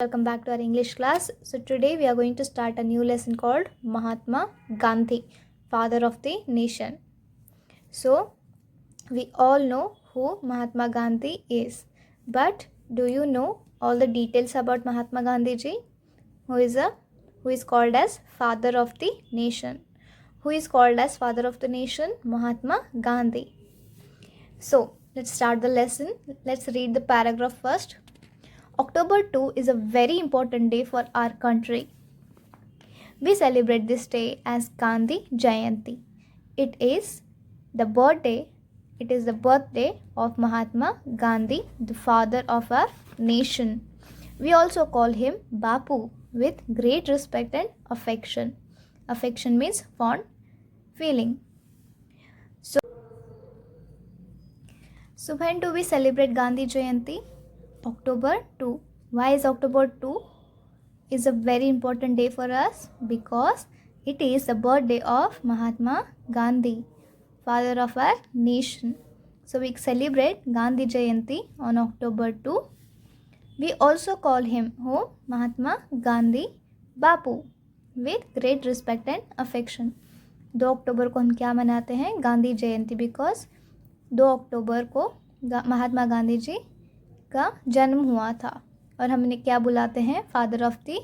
Welcome back to our English class. So today we are going to start a new lesson called Mahatma Gandhi, father of the nation. So we all know who Mahatma Gandhi is, but do you know all the details about Mahatma Gandhi ji? Who is called as father of the nation? Who is called as father of the nation? Mahatma Gandhi. So let's start the lesson. Let's read the paragraph first. October 2 is a very important day for our country. We celebrate this day as Gandhi Jayanti. It is the birthday of Mahatma Gandhi, the father of our nation. We also call him Bapu with great respect and affection. Affection means fond feeling. So when do we celebrate Gandhi Jayanti? October 2. Why is October 2 is a very important day for us? Because it is the birthday of Mahatma Gandhi, father of our nation. So we celebrate Gandhi Jayanti on October 2. We also call him Mahatma Gandhi Bapu with great respect and affection. 2 अक्टूबर को हम क्या मनाते हैं? गांधी जयंती. Because 2 अक्टूबर को महात्मा गांधी जी का जन्म हुआ था और हमने क्या बुलाते हैं? Father of the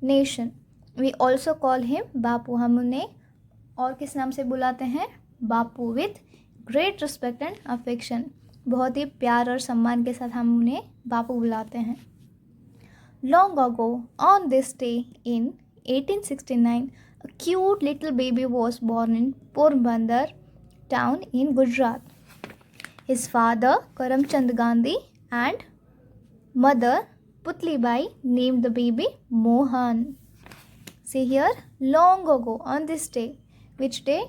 nation. We also call him Bapu. हम उन्हें और किस नाम से बुलाते हैं? Bapu with great respect and affection. बहुत ही प्यार और सम्मान के साथ हम उन्हें बापू बुलाते हैं. Long ago on this day in 1869 a cute little baby was born in Porbandar town in Gujarat. His father Karamchand Gandhi and mother Putlibai named the baby Mohan. See here, long ago on this day. Which day?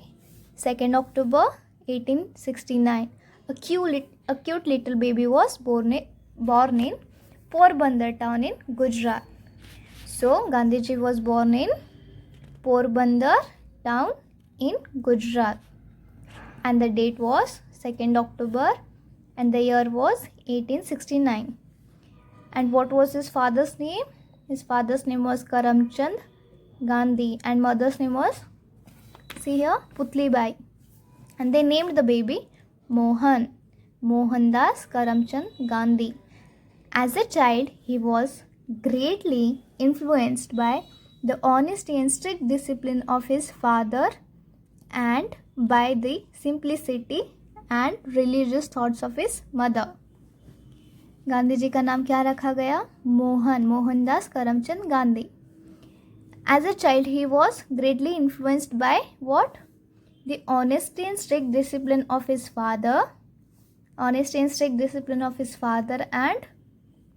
2nd October 1869. A cute little baby was born in Porbandar town in Gujarat. So Gandhiji was born in Porbandar town in Gujarat and the date was 2nd October and the year was 1869. And what was his father's name? His father's name was Karamchand Gandhi and mother's name was, see here, Putlibai. And they named the baby Mohan, Mohandas Karamchand Gandhi. As a child, he was greatly influenced by the honesty and strict discipline of his father and by the simplicity and religious thoughts of his mother. Gandhi ji का नाम क्या रखा गया? Mohan, Mohandas Karamchand Gandhi. As a child, he was greatly influenced by what? The honesty and strict discipline of his father, and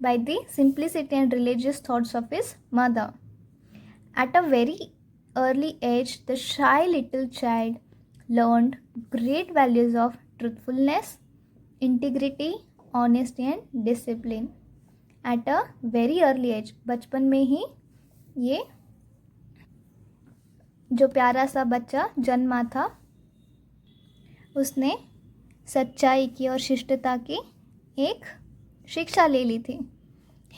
by the simplicity and religious thoughts of his mother. At a very early age, the shy little child learned great values of truthfulness, integrity, honesty and discipline. At a very early age, बचपन में ही ये जो प्यारा सा बच्चा जन्मा था उसने सच्चाई की और शिष्टता की एक शिक्षा ले ली थी.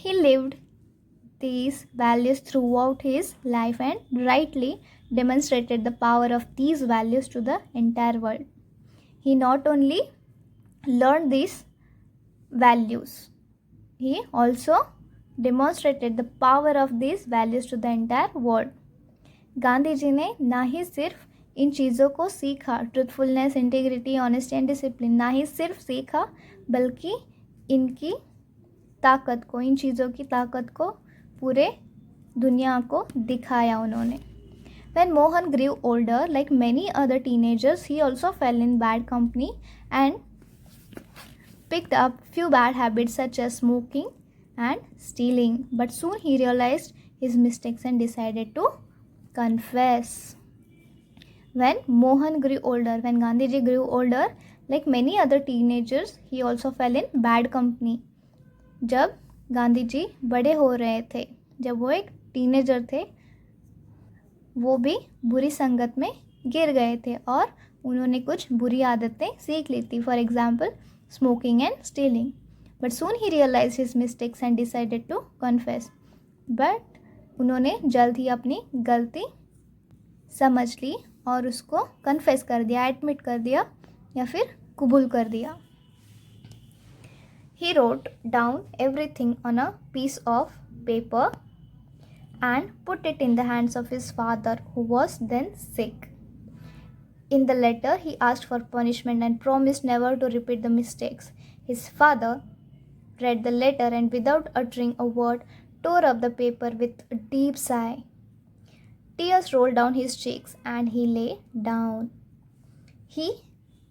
He lived these values throughout his life and rightly demonstrated the power of these values to the entire world. He not only learned these values, he also demonstrated the power of these values to the entire world. Gandhi ji ने ना ही सिर्फ इन चीज़ों को सीखा, truthfulness, integrity, honesty and discipline, ना ही सिर्फ सीखा बल्कि इनकी ताकत को, इन चीज़ों की ताकत को पूरे दुनिया को दिखाया उन्होंने. When Mohan grew older, like many other teenagers, he also fell in bad company and picked up few bad habits such as smoking and stealing. But soon he realized his mistakes and decided to confess. When Mohan grew older, when Gandhiji grew older, like many other teenagers, he also fell in bad company. जब गांधी जी बड़े हो रहे थे, जब वो एक teenager थे, वो भी बुरी संगत में गिर गए थे और उन्होंने कुछ बुरी आदतें सीख ली थी. For example smoking and stealing. But soon ही realise his mistakes and decided to confess. But उन्होंने जल्द ही अपनी गलती समझ ली और उसको कन्फेस कर दिया, एडमिट कर दिया या फिर कबूल कर दिया. He wrote down everything on a piece of paper and put it in the hands of his father, who was then sick. In the letter, he asked for punishment and promised never to repeat the mistakes. His father read the letter and, without uttering a word, tore up the paper with a deep sigh. Tears rolled down his cheeks and he lay down. He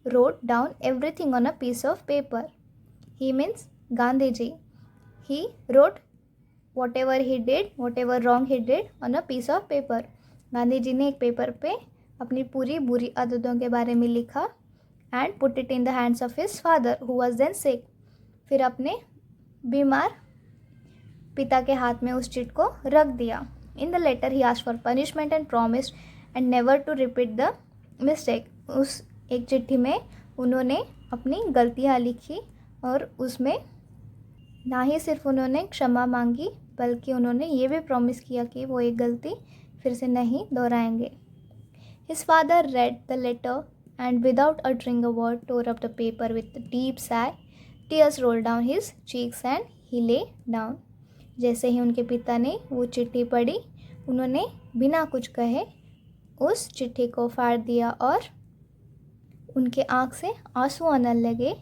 wrote down everything on a piece of paper. He means Gandhiji. He wrote whatever he did, whatever wrong he did on a piece of paper. Gandhi ji ने एक paper पे अपनी पूरी बुरी आदतों के बारे में लिखा and put it in the hands of his father, who was then sick. फिर अपने बीमार पिता के हाथ में उस चिट को रख दिया. In the letter he asked for punishment and promised and never to repeat the mistake. उस एक चिट्ठी में उन्होंने अपनी गलतियाँ लिखी और उसमें ना ही सिर्फ उन्होंने क्षमा मांगी बल्कि उन्होंने ये भी प्रॉमिस किया कि वो एक गलती फिर से नहीं दोहराएंगे. His father read the letter and, without uttering a word, tore up the paper with a deep sigh. Tears rolled down his cheeks and he lay down. जैसे ही उनके पिता ने वो चिट्ठी पढ़ी, उन्होंने बिना कुछ कहे उस चिट्ठी को फाड़ दिया और उनके आँख से आंसू आने लगे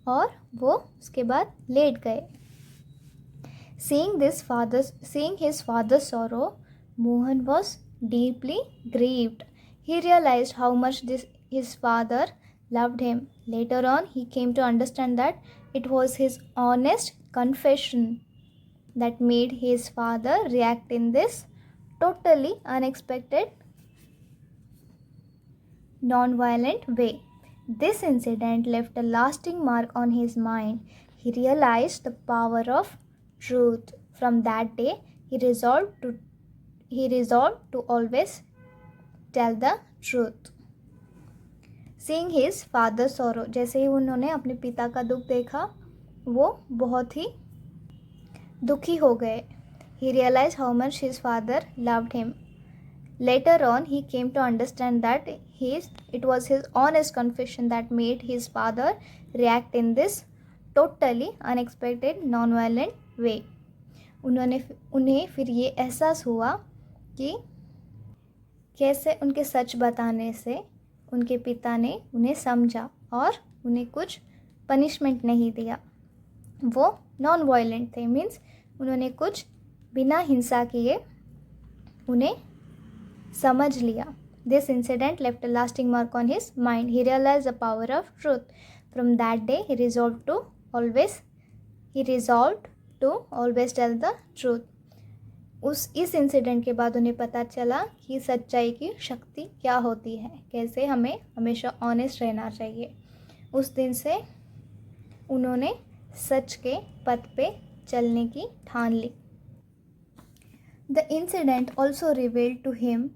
और वो उसके बाद लेट गए. Seeing his father's sorrow, Mohan was deeply grieved. He realized how much his father loved him. Later on, he came to understand that it was his honest confession that made his father react in this totally unexpected, non-violent way. This incident left a lasting mark on his mind. He realized the power of truth. From that day, he resolved to always tell the truth. Seeing his father's sorrow, जैसे ही उन्होंने अपने पिता का दुख देखा, वो बहुत ही दुखी हो गए. He realized how much his father loved him. Later on, he came to understand that it was his honest confession that made his father react in this totally unexpected, non-violent way. उन्हें फिर ये एहसास हुआ कि कैसे उनके सच बताने से उनके पिता ने उन्हें समझा और उन्हें कुछ पनिशमेंट नहीं दिया. वो नॉन वायलेंट थे, मीन्स उन्होंने कुछ बिना हिंसा किए उन्हें समझ लिया. This incident left a lasting mark on his mind. He realized the power of truth. From that day, he resolved to always tell the truth. इस इंसिडेंट के बाद उन्हें पता चला कि सच्चाई की शक्ति क्या होती है, कैसे हमें हमेशा ऑनेस्ट रहना चाहिए. उस दिन से उन्होंने सच के पथ पे चलने की ठान ली. The incident also revealed to him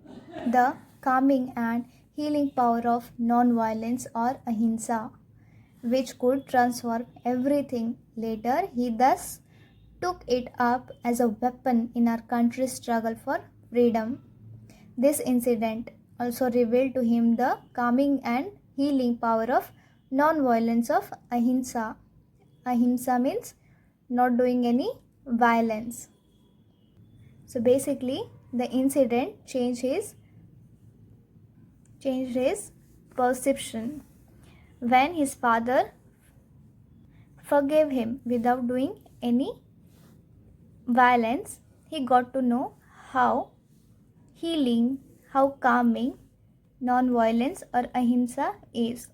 the calming and healing power of non-violence or ahimsa, which could transform everything. Later, he thus took it up as a weapon in our country's struggle for freedom. This incident also revealed to him the calming and healing power of non-violence of ahimsa. Ahimsa means not doing any violence. So basically, the incident changed his perception. When his father forgave him without doing any violence, he got to know how healing, how calming non-violence or ahimsa is.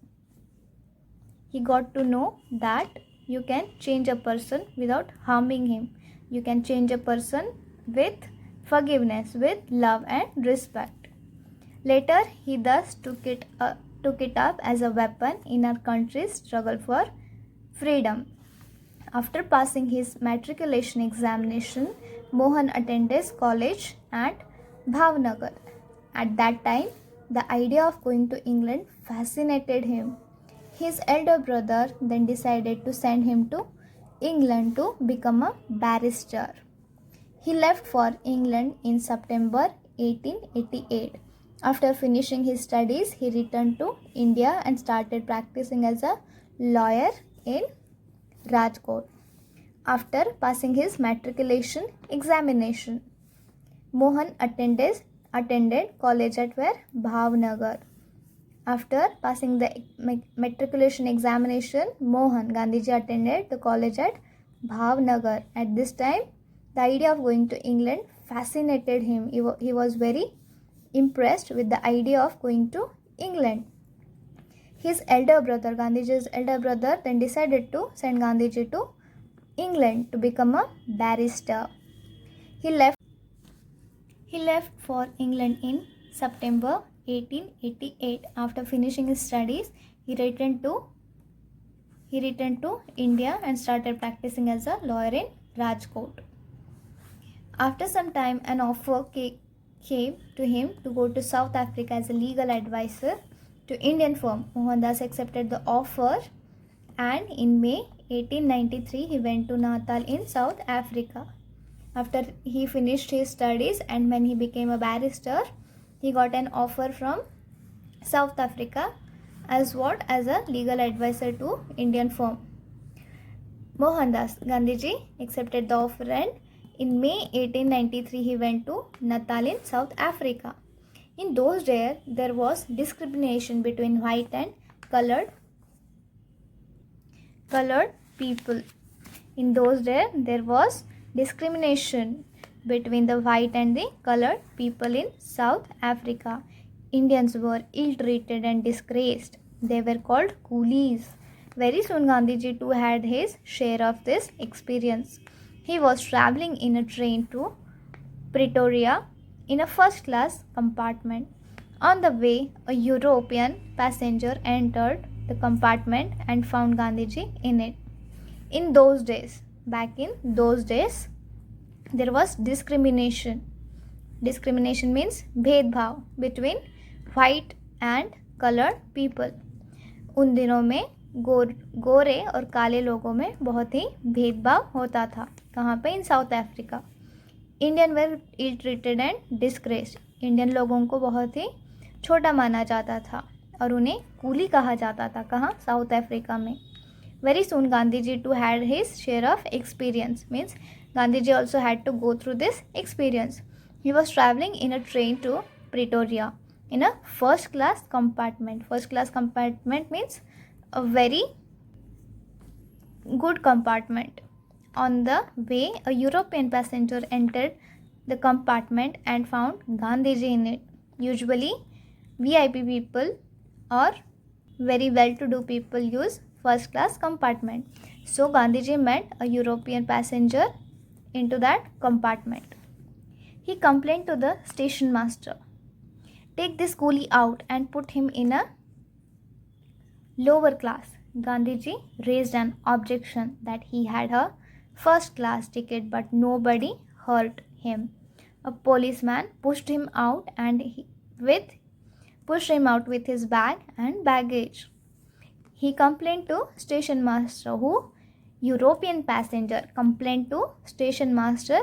He got to know that you can change a person without harming him. You can change a person with forgiveness, with love and respect. Later, he thus took it up as a weapon in our country's struggle for freedom. After passing his matriculation examination, Mohan attended college at Bhavnagar. At that time, the idea of going to England fascinated him. His elder brother then decided to send him to England to become a barrister. He left for England in September 1888. After finishing his studies, he returned to India and started practicing as a lawyer in Rajkot. After passing his matriculation examination, Mohan attended college at where? Bhavnagar. After passing the matriculation examination, Mohan Gandhiji attended the college at Bhavnagar. At this time, the idea of going to England fascinated him. He was very impressed with the idea of going to England. His elder brother, Gandhiji's elder brother, then decided to send Gandhiji to England to become a barrister. He left for England in September 1888. After finishing his studies, he returned to India and started practicing as a lawyer in Rajkot. After some time, an offer came to him to go to South Africa as a legal advisor to Indian firm. Mohandas accepted the offer, and in May 1893 he went to Natal in South Africa. After he finished his studies and when he became a barrister, he got an offer from South Africa as a legal advisor to Indian firm. Mohandas Gandhiji accepted the offer, and in May 1893 he went to Natal in South Africa. In those days, there was discrimination between white and colored people. In those days, there was discrimination between the white and the colored people in South Africa. Indians were ill-treated and disgraced. They were called coolies. Very soon Gandhiji too had his share of this experience. He was travelling in a train to Pretoria in a first-class compartment. On the way, a European passenger entered the compartment and found Gandhiji in it. Back in those days, there was discrimination. Discrimination means भेदभाव between white and colored people. उन दिनों में गोरे और काले लोगों में बहुत ही भेदभाव होता था. कहाँ पे? In South Africa. Indian were ill treated and disgraced. Indian लोगों को बहुत ही छोटा माना जाता था और उन्हें कूली कहा जाता था. कहाँ? साउथ अफ्रीका में. Very soon Gandhiji too had his share of experience. Means Gandhiji also had to go through this experience. He was travelling in a train to Pretoria in a first class compartment. First class compartment means a very good compartment. On the way, a European passenger entered the compartment and found Gandhiji in it. Usually VIP people or very well-to-do people use first class compartment. So Gandhiji met a European passenger into that compartment. He complained to the station master, "Take this coolie out and put him in a lower class." Gandhiji raised an objection that he had a first class ticket, but nobody heard him. A policeman pushed him out with his bag and baggage. He complained to station master, European passenger complained to station master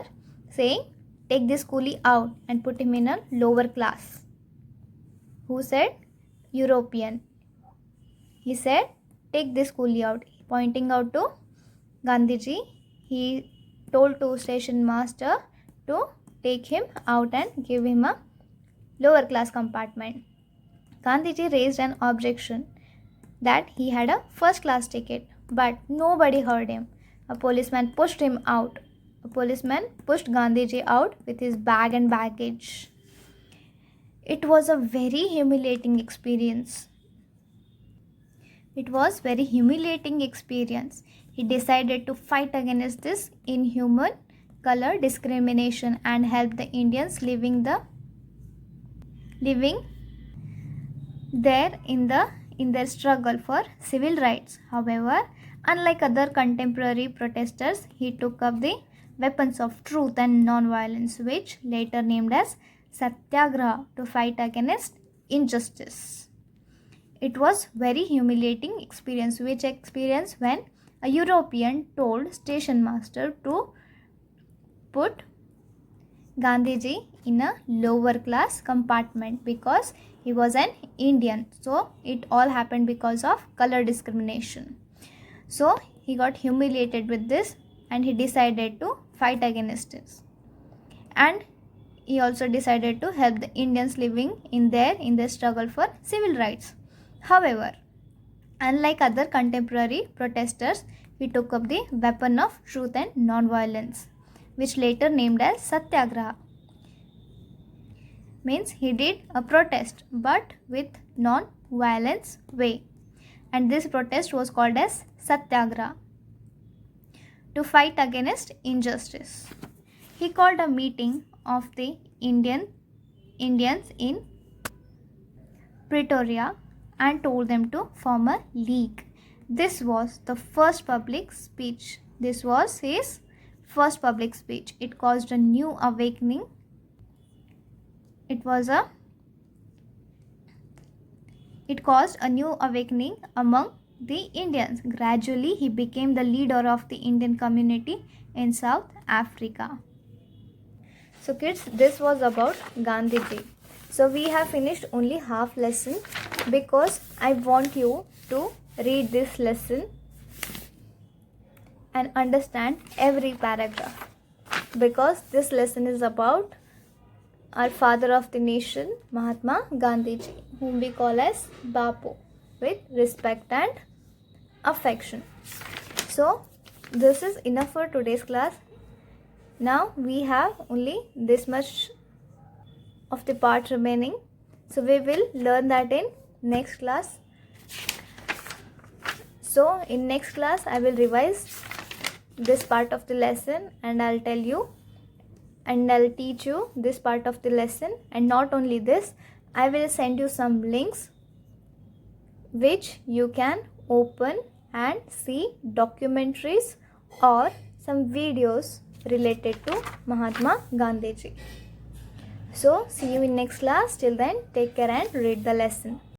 saying, "Take this coolie out and put him in a lower class." Who said? European. He said, "Take this coolie out." Pointing out to Gandhiji, he told to station master to take him out and give him a lower class compartment. Gandhiji raised an objection that he had a first class ticket, but nobody heard him. A policeman pushed him out. A policeman pushed Gandhiji out with his bag and baggage. It was a very humiliating experience. He decided to fight against this inhuman color discrimination and help the Indians living there in their struggle for civil rights. However, unlike other contemporary protesters, he took up the weapons of truth and non-violence, which later named as Satyagraha, to fight against injustice. It was very humiliating experience. Which experience? When a European told station master to put Gandhiji in a lower class compartment because he was an Indian. So it all happened because of color discrimination. So he got humiliated with this and he decided to fight against this. And he also decided to help the Indians living in their struggle for civil rights. However, unlike other contemporary protesters, he took up the weapon of truth and non-violence, which later named as Satyagraha. Means he did a protest but with non-violence way, and this protest was called as Satyagraha, to fight against injustice. He called a meeting of the Indians in Pretoria and told them to form a league. This was the first public speech. This was his first public speech. It caused a new awakening. It caused a new awakening among the Indians. Gradually, he became the leader of the Indian community in South Africa. So kids, this was about Gandhiji. So we have finished only half lesson because I want you to read this lesson and understand every paragraph, because this lesson is about our father of the nation, Mahatma Gandhiji, whom we call as Bapu with respect and affection. So this is enough for today's class. Now we have only this much of the part remaining, so we will learn that in next class. So in next class I will revise this part of the lesson and I'll tell you and I'll teach you this part of the lesson. And not only this, I will send you some links which you can open and see documentaries or some videos related to Mahatma Gandhiji. So see you in next class. Till then, take care and read the lesson.